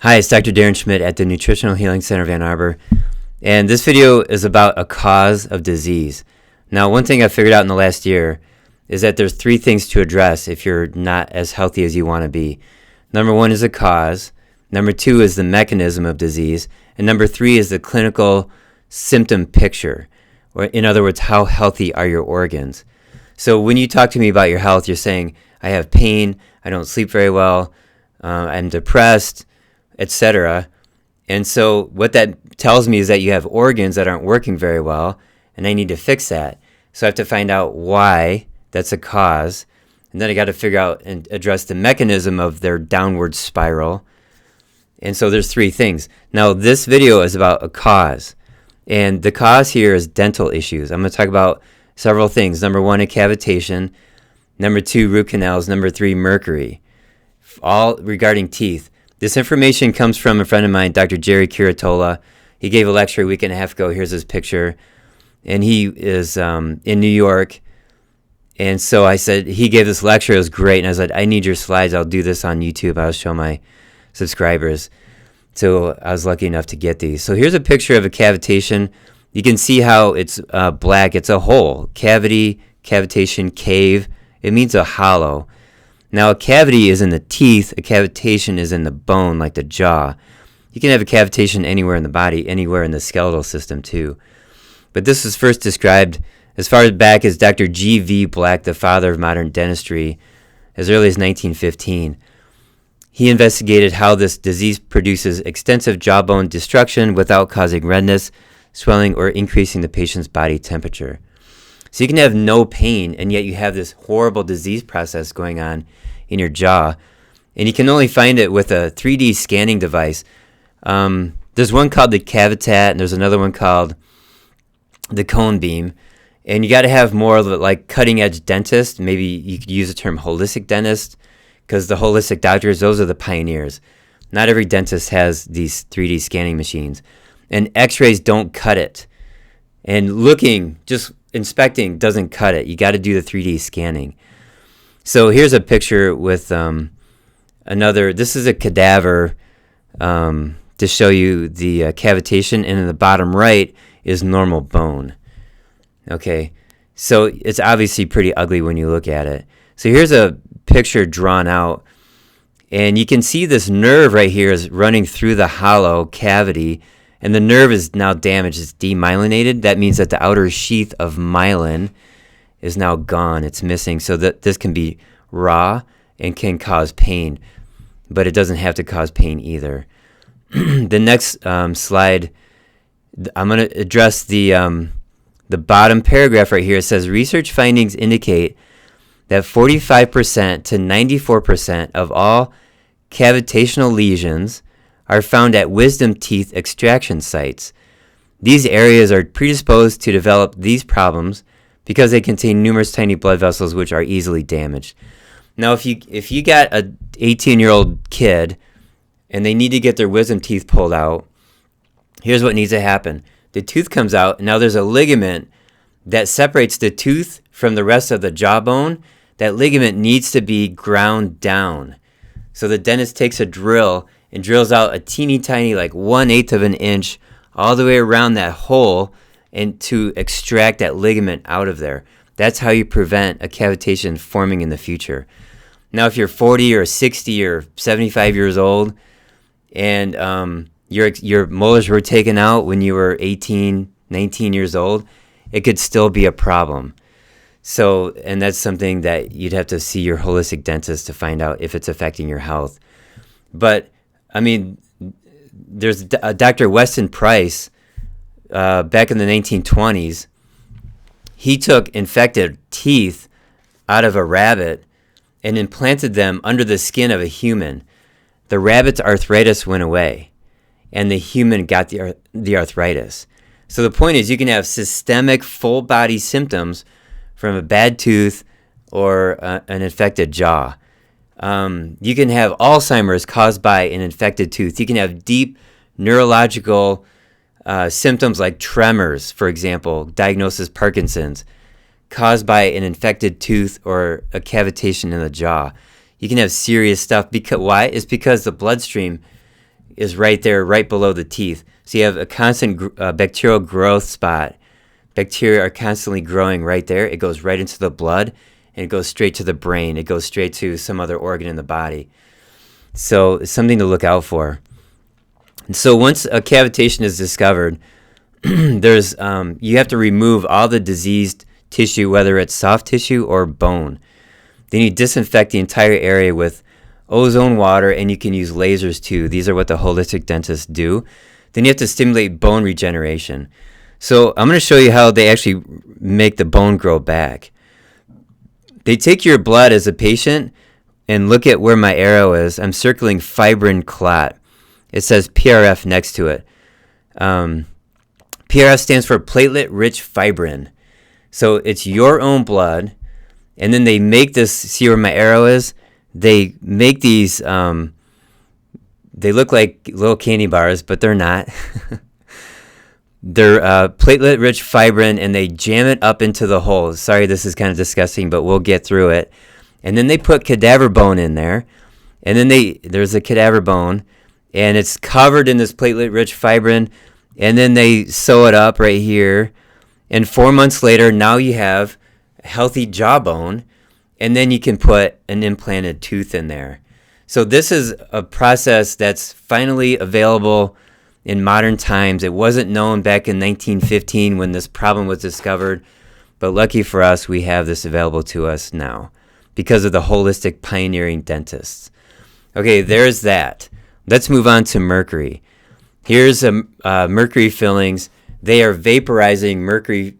Hi, it's Dr. Darren Schmidt at the Nutritional Healing Center of Ann Arbor, and this video is about a cause of disease. Now, one thing I figured out in the last year is that there's three things to address if you're not as healthy as you want to be. Number one is a cause, number two is the mechanism of disease, and number three is the clinical symptom picture, or in other words, how healthy are your organs. So when you talk to me about your health, you're saying, I have pain, I don't sleep very well, I'm depressed, etc. And so what that tells me is that you have organs that aren't working very well, and I need to fix that. So I have to find out why that's a cause, and then I got to figure out and address the mechanism of their downward spiral. And so there's three things. Now this video is about a cause, and the cause here is dental issues. I'm going to talk about several things. Number one, a cavitation. Number two, root canals. Number three, mercury. All regarding teeth. This information comes from a friend of mine, Dr. Jerry Curatola. He gave a lecture a week and a half ago. Here's his picture. And he is in New York. And so I said, he gave this lecture. It was great. And I said, I need your slides. I'll do this on YouTube. I'll show my subscribers. So I was lucky enough to get these. So here's a picture of a cavitation. You can see how it's black. It's a hole. Cavity, cavitation, cave. It means a hollow. Now, a cavity is in the teeth. A cavitation is in the bone, like the jaw. You can have a cavitation anywhere in the body, anywhere in the skeletal system, too. But this was first described as far back as Dr. G.V. Black, the father of modern dentistry, as early as 1915. He investigated how this disease produces extensive jawbone destruction without causing redness, swelling, or increasing the patient's body temperature. So you can have no pain, and yet you have this horrible disease process going on in your jaw, and you can only find it with a 3D scanning device. There's one called the Cavitat, and there's another one called the cone beam, and you got to have more of like cutting-edge dentist. Maybe you could use the term holistic dentist, because the holistic doctors, those are the pioneers. Not every dentist has these 3D scanning machines, and x-rays don't cut it, and just inspecting doesn't cut it. You got to do the 3D scanning. So here's a picture with this is a cadaver to show you the cavitation, and in the bottom right is normal bone. Okay, so it's obviously pretty ugly when you look at it. So here's a picture drawn out, and you can see this nerve right here is running through the hollow cavity, and the nerve is now damaged. It's demyelinated. That means that the outer sheath of myelin is now gone. It's missing. So that this can be raw and can cause pain, but it doesn't have to cause pain either. The next slide, I'm going to address the bottom paragraph right here. It says, research findings indicate that 45% to 94% of all cavitational lesions are found at wisdom teeth extraction sites. These areas are predisposed to develop these problems because they contain numerous tiny blood vessels which are easily damaged. Now, if you got a 18-year-old kid and they need to get their wisdom teeth pulled out, here's what needs to happen. The tooth comes out, and now there's a ligament that separates the tooth from the rest of the jawbone. That ligament needs to be ground down. So the dentist takes a drill and drills out a teeny tiny, like 1/8 of an inch, all the way around that hole, and to extract that ligament out of there. That's how you prevent a cavitation forming in the future. Now, if you're 40 or 60 or 75 years old, and your molars were taken out when you were 18, 19 years old, it could still be a problem. So, and that's something that you'd have to see your holistic dentist to find out if it's affecting your health. But, I mean, there's Dr. Weston Price, back in the 1920s, he took infected teeth out of a rabbit and implanted them under the skin of a human. The rabbit's arthritis went away, and the human got the arthritis. So the point is, you can have systemic full body symptoms from a bad tooth or an infected jaw. You can have Alzheimer's caused by an infected tooth. You can have deep neurological symptoms like tremors, for example, diagnosis Parkinson's, caused by an infected tooth or a cavitation in the jaw. You can have serious stuff. Why? It's because the bloodstream is right there, right below the teeth. So you have a constant bacterial growth spot. Bacteria are constantly growing right there. It goes right into the blood, and it goes straight to the brain. It goes straight to some other organ in the body. So it's something to look out for. And so once a cavitation is discovered, there's you have to remove all the diseased tissue, whether it's soft tissue or bone. Then you disinfect the entire area with ozone water, and you can use lasers too. These are what the holistic dentists do. Then you have to stimulate bone regeneration. So I'm going to show you how they actually make the bone grow back. They take your blood as a patient, and look at where my arrow is. I'm circling fibrin clot. It says PRF next to it. PRF stands for platelet-rich fibrin. So it's your own blood, and then they make this, see where my arrow is? They make these, they look like little candy bars, but they're not. They're platelet-rich fibrin, and they jam it up into the hole. Sorry, this is kind of disgusting, but we'll get through it. And then they put cadaver bone in there, and then there's a cadaver bone, and it's covered in this platelet-rich fibrin, and then they sew it up right here. And 4 months later, now you have a healthy jawbone, and then you can put an implanted tooth in there. So this is a process that's finally available in modern times. It wasn't known back in 1915 when this problem was discovered, but lucky for us, we have this available to us now because of the holistic pioneering dentists. Okay, there's that. Let's move on to mercury. Here's mercury fillings. They are vaporizing mercury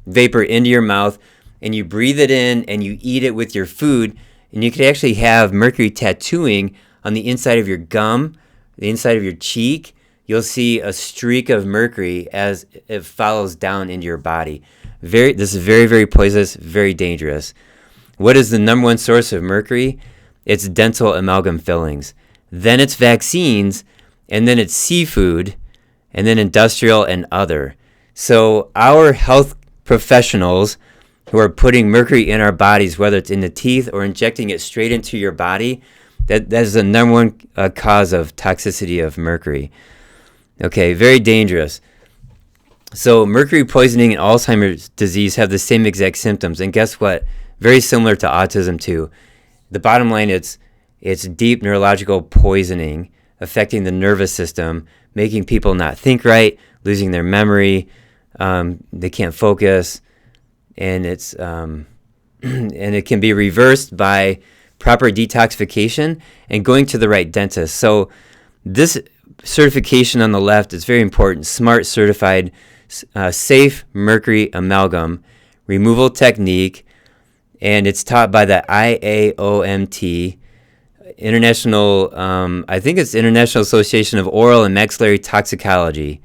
vapor into your mouth, and you breathe it in and you eat it with your food, and you could actually have mercury tattooing on the inside of your gum, the inside of your cheek. You'll see a streak of mercury as it follows down into your body. This is very, very poisonous, very dangerous. What is the number one source of mercury? It's dental amalgam fillings. Then it's vaccines, and then it's seafood, and then industrial and other. So our health professionals who are putting mercury in our bodies, whether it's in the teeth or injecting it straight into your body, that is the number one cause of toxicity of mercury. Okay, very dangerous. So mercury poisoning and Alzheimer's disease have the same exact symptoms. And guess what? Very similar to autism too. The bottom line, it's deep neurological poisoning affecting the nervous system, making people not think right, losing their memory, they can't focus, and it's and it can be reversed by proper detoxification and going to the right dentist. So this certification on the left is very important. SMART certified, safe mercury amalgam removal technique, and it's taught by the IAOMT, International, I think it's International Association of Oral and Maxillary Toxicology.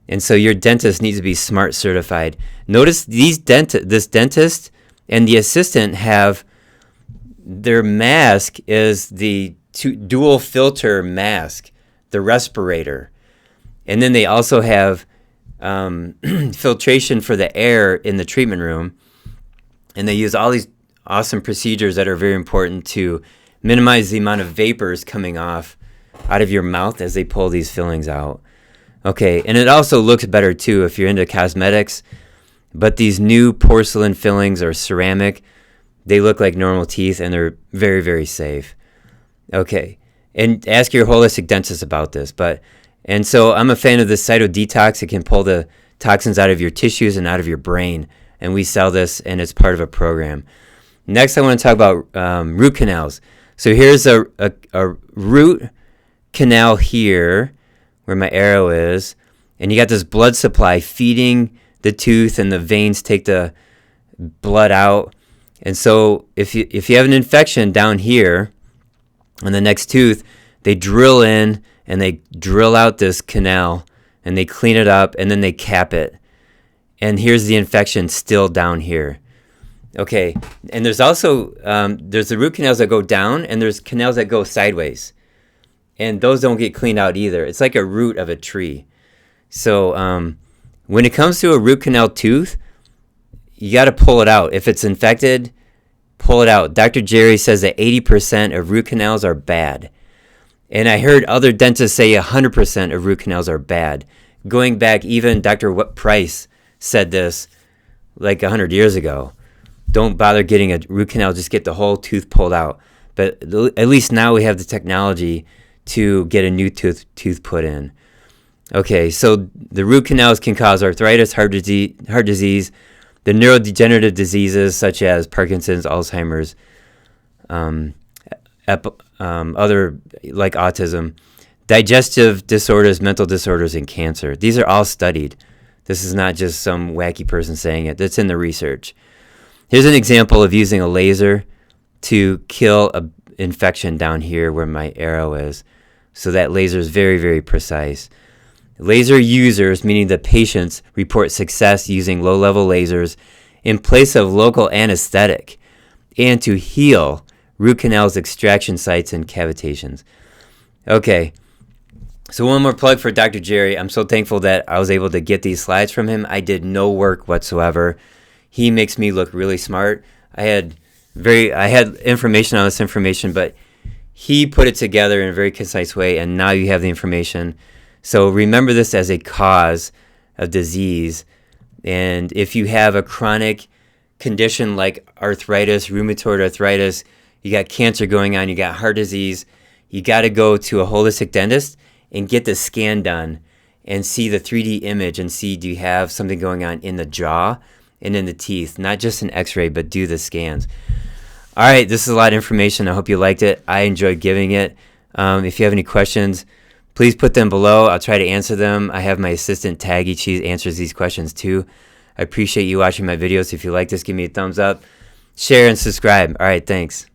And so your dentist needs to be SMART certified. Notice this dentist and the assistant have their mask is the dual filter mask, the respirator. And then they also have filtration for the air in the treatment room. And they use all these awesome procedures that are very important to minimize the amount of vapors coming off out of your mouth as they pull these fillings out. Okay, and it also looks better too if you're into cosmetics. But these new porcelain fillings or ceramic, they look like normal teeth and they're very, very safe. Okay, and ask your holistic dentist about this. And so I'm a fan of this Cyto Detox. It can pull the toxins out of your tissues and out of your brain. And we sell this, and it's part of a program. Next, I want to talk about root canals. So here's a root canal here, where my arrow is, and you got this blood supply feeding the tooth, and the veins take the blood out. And so if you have an infection down here on the next tooth, they drill in and they drill out this canal, and they clean it up, and then they cap it. And here's the infection still down here. Okay, and there's also, there's the root canals that go down, and there's canals that go sideways. And those don't get cleaned out either. It's like a root of a tree. So when it comes to a root canal tooth, you got to pull it out. If it's infected, pull it out. Dr. Jerry says that 80% of root canals are bad. And I heard other dentists say 100% of root canals are bad. Going back, even Dr. Price said this like 100 years ago. Don't bother getting a root canal, just get the whole tooth pulled out. But at least now we have the technology to get a new tooth put in. Okay, so the root canals can cause arthritis, heart disease, the neurodegenerative diseases such as Parkinson's, Alzheimer's, other like autism, digestive disorders, mental disorders, and cancer. These are all studied. This is not just some wacky person saying it. That's in the research. Here's an example of using a laser to kill an infection down here where my arrow is. So that laser is very, very precise. Laser users, meaning the patients, report success using low-level lasers in place of local anesthetic and to heal root canals, extraction sites, and cavitations. Okay, so one more plug for Dr. Jerry. I'm so thankful that I was able to get these slides from him. I did no work whatsoever. He makes me look really smart. I had information on this information, but he put it together in a very concise way, and now you have the information. So remember this as a cause of disease. And if you have a chronic condition like arthritis, rheumatoid arthritis, you got cancer going on, you got heart disease, you got to go to a holistic dentist and get the scan done and see the 3D image and see, do you have something going on in the jaw and in the teeth? Not just an x-ray, but do the scans. All right, this is a lot of information. I hope you liked it. I enjoyed giving it. If you have any questions, please put them below. I'll try to answer them. I have my assistant, Taggy. She answers these questions too. I appreciate you watching my videos. If you like this, give me a thumbs up, share, and subscribe. All right, thanks.